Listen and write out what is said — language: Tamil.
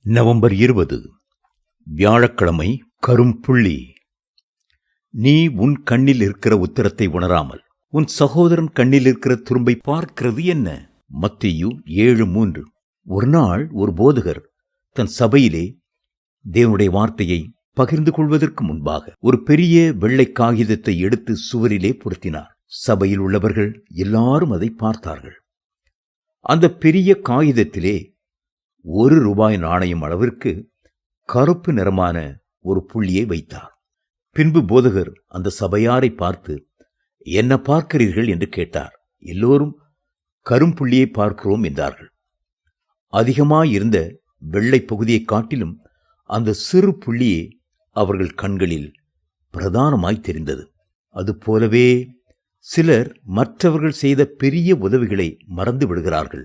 நவம்பர் 20 வியாழக்கிழமை. கரும்புள்ளி. நீ உன் கண்ணில் இருக்கிற உத்தரத்தை உணராமல் உன் சகோதரன் கண்ணில் இருக்கிற துரும்பை பார்க்கிறது என்ன? மத்தேயு 7:3. ஒரு நாள் ஒரு போதகர் தன் சபையிலே தேவனுடைய வார்த்தையை பகிர்ந்து கொள்வதற்கு முன்பாக ஒரு பெரிய வெள்ளை காகிதத்தை எடுத்து சுவரிலே பொருத்தினார். சபையில் உள்ளவர்கள் எல்லாரும் அதை பார்த்தார்கள். அந்த பெரிய காகிதத்திலே ₹1 நாணயம் அளவிற்கு கருப்பு நிறமான ஒரு புள்ளியை வைத்தார். பின்பு போதகர் அந்த சபையாரை பார்த்து, என்ன பார்க்கிறீர்கள் என்று கேட்டார். எல்லோரும் கரும்புள்ளியை பார்க்கிறோம் என்றார்கள். அதிகமாயிருந்த வெள்ளை பகுதியை காட்டிலும் அந்த சிறு புள்ளியே அவர்கள் கண்களில் பிரதானமாய் தெரிந்தது. அதுபோலவே சிலர் மற்றவர்கள் செய்த பெரிய உதவிகளை மறந்து விடுகிறார்கள்.